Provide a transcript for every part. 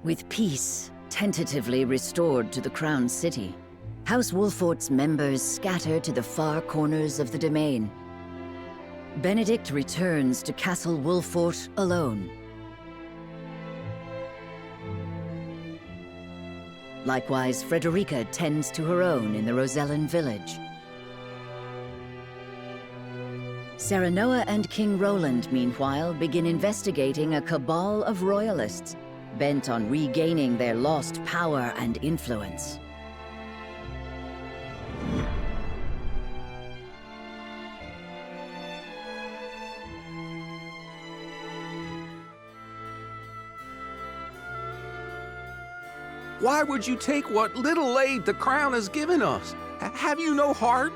With peace tentatively restored to the Crown City, House Wolfort's members scatter to the far corners of the domain. Benedict returns to Castle Wolfort alone. Likewise, Frederica tends to her own in the Rosellan village. Serenoa and King Roland, meanwhile, begin investigating a cabal of royalists, bent on regaining their lost power and influence. Why would you take what little aid the Crown has given us? Have you no heart?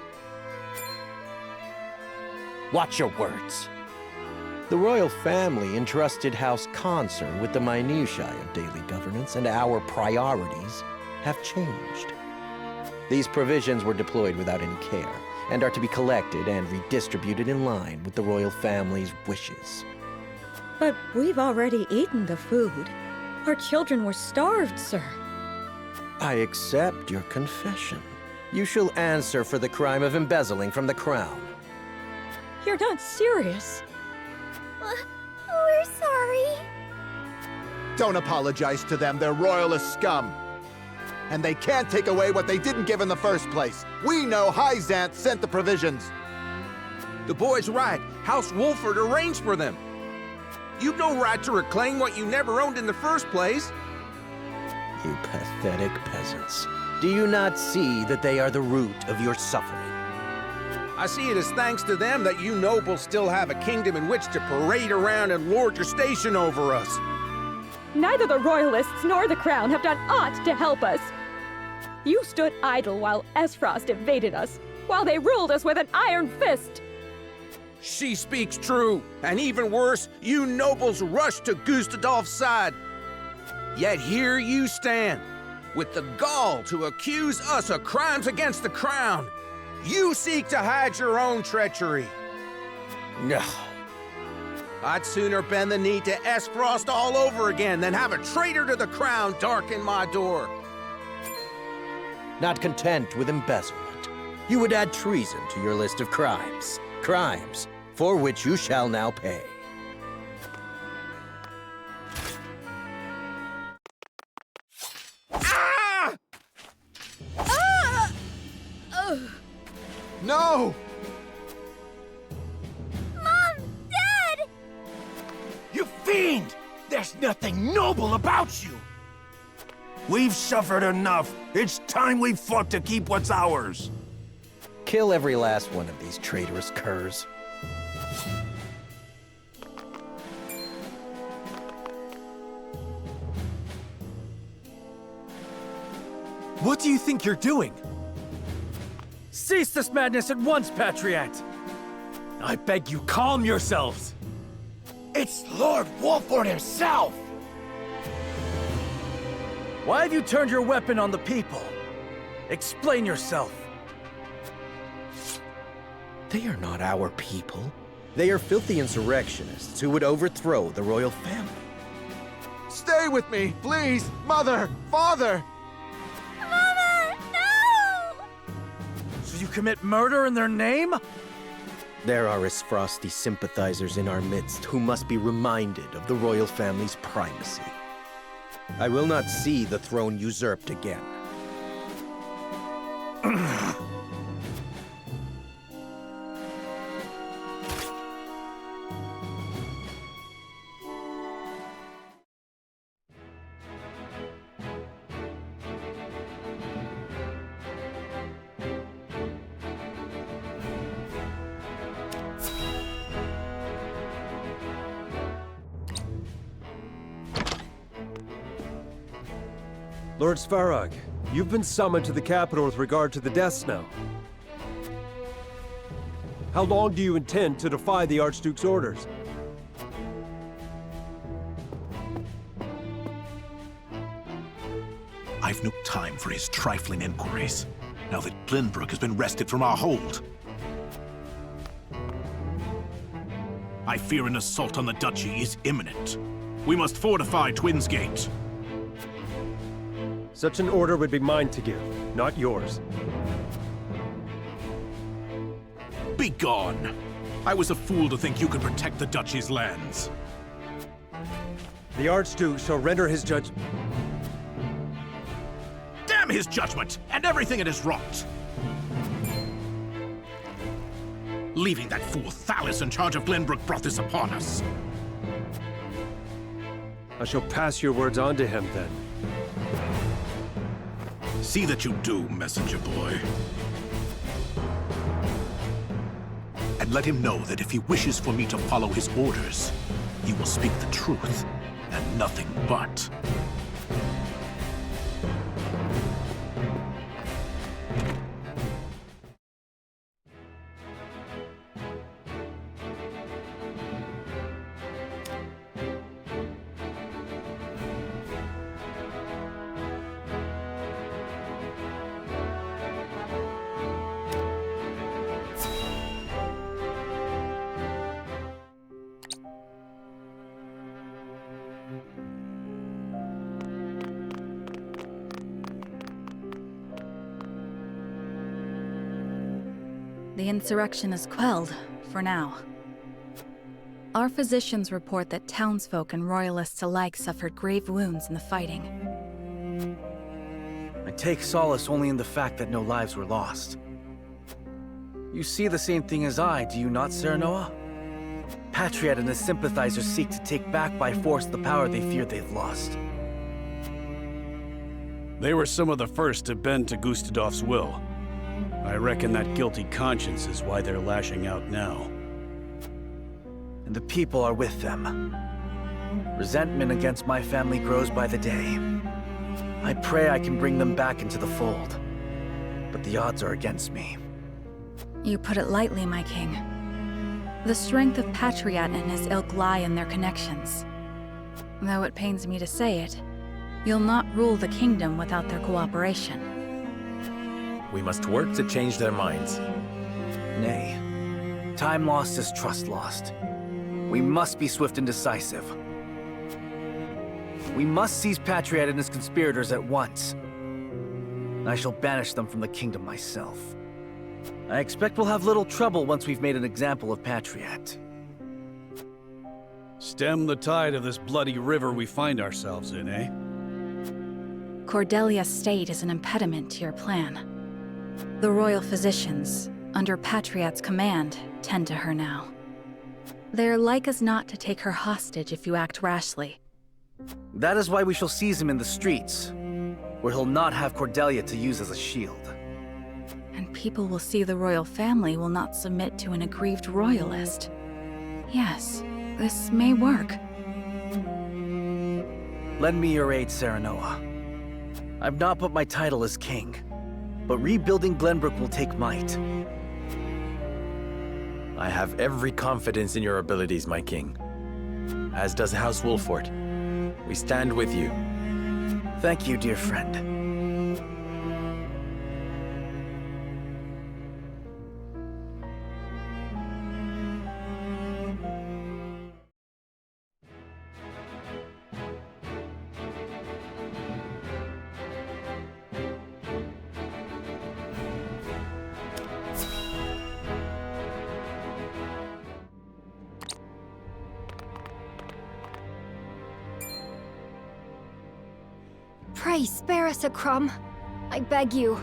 Watch your words. The royal family entrusted House Concern with the minutiae of daily governance, and our priorities have changed. These provisions were deployed without any care, and are to be collected and redistributed in line with the royal family's wishes. But we've already eaten the food. Our children were starved, sir. I accept your confession. You shall answer for the crime of embezzling from the crown. You're not serious. We're sorry. Don't apologize to them, they're royalist scum. And they can't take away what they didn't give in the first place. We know Hyzanth sent the provisions. The boy's right. House Wolford arranged for them. You've no right to reclaim what you never owned in the first place. You pathetic peasants. Do you not see that they are the root of your suffering? I see it as thanks to them that you nobles still have a kingdom in which to parade around and lord your station over us. Neither the Royalists nor the Crown have done aught to help us. You stood idle while Esfrost invaded us, while they ruled us with an iron fist. She speaks true, and even worse, you nobles rushed to Gustadolf's side. Yet here you stand, with the gall to accuse us of crimes against the Crown. You seek to hide your own treachery. No. I'd sooner bend the knee to Esfrost all over again than have a traitor to the Crown darken my door. Not content with embezzlement, you would add treason to your list of crimes. Crimes for which you shall now pay. Ah! No! Mom! Dad! You fiend! There's nothing noble about you! We've suffered enough. It's time we fought to keep what's ours. Kill every last one of these traitorous curs. What do you think you're doing? Cease this madness at once, Patriot! I beg you, calm yourselves! It's Lord Wolford himself! Why have you turned your weapon on the people? Explain yourself. They are not our people. They are filthy insurrectionists who would overthrow the royal family. Stay with me, please! Mother! Father! Mama! No! So you commit murder in their name? There are Esfrosti sympathizers in our midst who must be reminded of the royal family's primacy. I will not see the throne usurped again. Lord Svarog, you've been summoned to the capital with regard to the death snow. How long do you intend to defy the Archduke's orders? I've no time for his trifling inquiries, now that Glenbrook has been wrested from our hold. I fear an assault on the duchy is imminent. We must fortify Twinsgate. Such an order would be mine to give, not yours. Begone! I was a fool to think you could protect the Duchy's lands. The Archduke shall render his judge... Damn his judgment, and everything it has wrought! Leaving that fool Thalis in charge of Glenbrook brought this upon us. I shall pass your words on to him, then. See that you do, messenger boy. And let him know that if he wishes for me to follow his orders, he will speak the truth, and nothing but. The insurrection is quelled, for now. Our physicians report that townsfolk and royalists alike suffered grave wounds in the fighting. I take solace only in the fact that no lives were lost. You see the same thing as I, do you not, Serenoa? Patriot and his sympathizers seek to take back by force the power they fear they've lost. They were some of the first to bend to Gustadolf's will. I reckon that guilty conscience is why they're lashing out now. And the people are with them. Resentment against my family grows by the day. I pray I can bring them back into the fold. But the odds are against me. You put it lightly, my king. The strength of Patriot and his ilk lie in their connections. Though it pains me to say it, you'll not rule the kingdom without their cooperation. We must work to change their minds. Nay. Time lost is trust lost. We must be swift and decisive. We must seize Patriot and his conspirators at once. I shall banish them from the kingdom myself. I expect we'll have little trouble once we've made an example of Patriot. Stem the tide of this bloody river we find ourselves in, eh? Cordelia's state is an impediment to your plan. The royal physicians, under Patriot's command, tend to her now. They're like as not to take her hostage if you act rashly. That is why we shall seize him in the streets, where he'll not have Cordelia to use as a shield. And people will see the royal family will not submit to an aggrieved royalist. Yes, this may work. Lend me your aid, Serenoa. I've not put my title as king, but rebuilding Glenbrook will take might. I have every confidence in your abilities, my king. As does House Wolfort. We stand with you. Thank you, dear friend. Pray spare us a crumb. I beg you.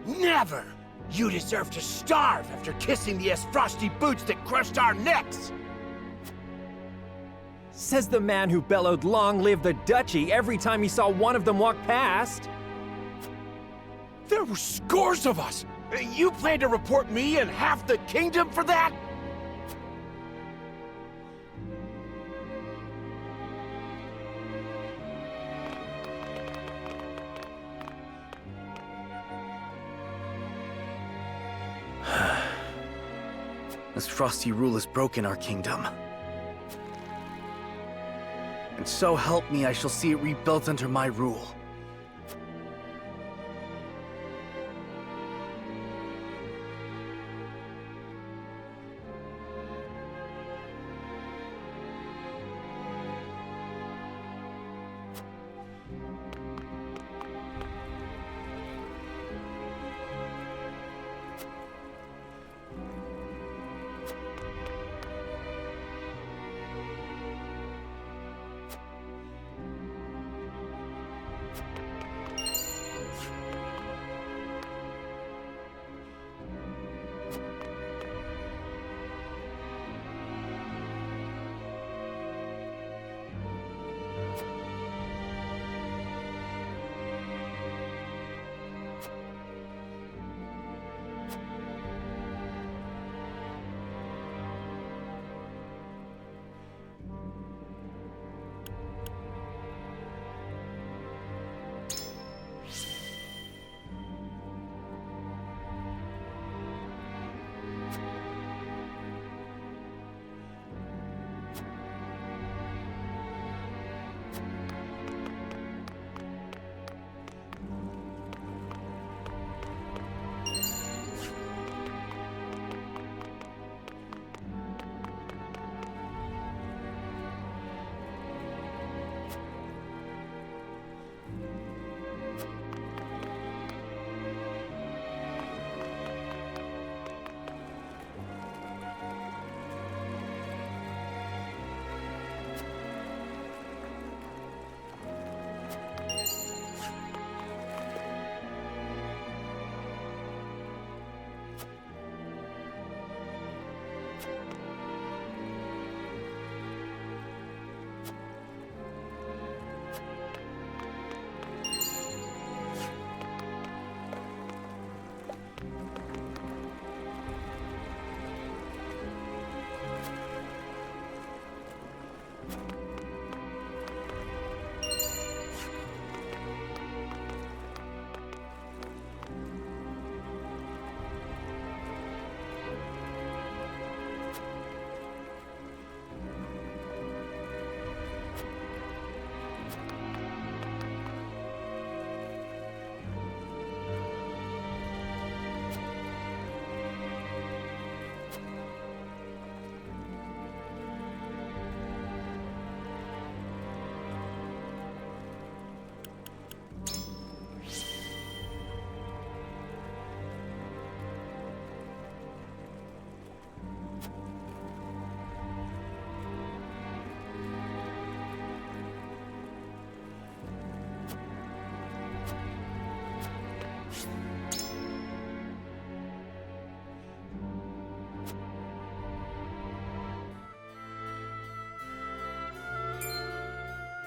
Never! You deserve to starve after kissing the frosty boots that crushed our necks! Says the man who bellowed "Long live the Duchy" every time he saw one of them walk past. There were scores of us! You plan to report me and half the kingdom for that? This frosty rule has broken our kingdom. And so help me, I shall see it rebuilt under my rule.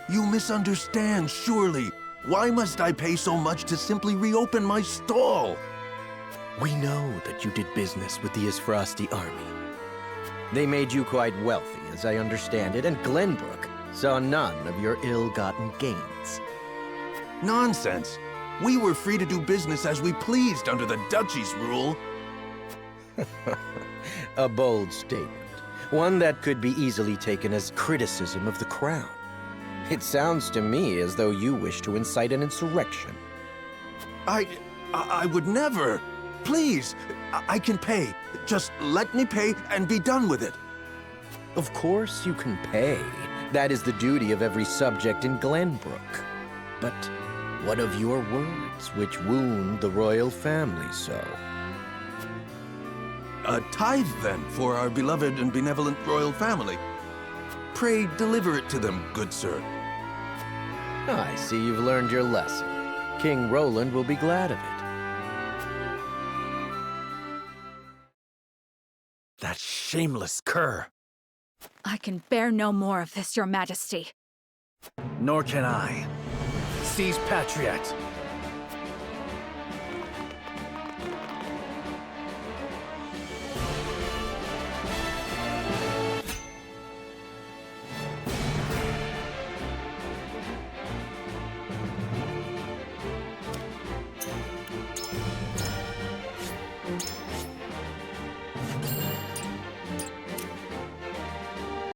You misunderstand, surely. Why must I pay so much to simply reopen my stall? We know that you did business with the Isfrosti army. They made you quite wealthy, as I understand it, and Glenbrook saw none of your ill-gotten gains. Nonsense. We were free to do business as we pleased under the duchy's rule. A bold statement. One that could be easily taken as criticism of the crown. It sounds to me as though you wish to incite an insurrection. I would never. Please, I can pay. Just let me pay and be done with it. Of course you can pay. That is the duty of every subject in Glenbrook. But what of your words, which wound the royal family so? A tithe, then, for our beloved and benevolent royal family. Pray deliver it to them, good sir. I see you've learned your lesson. King Roland will be glad of it. That shameless cur! I can bear no more of this, Your Majesty. Nor can I. Seize Patriot!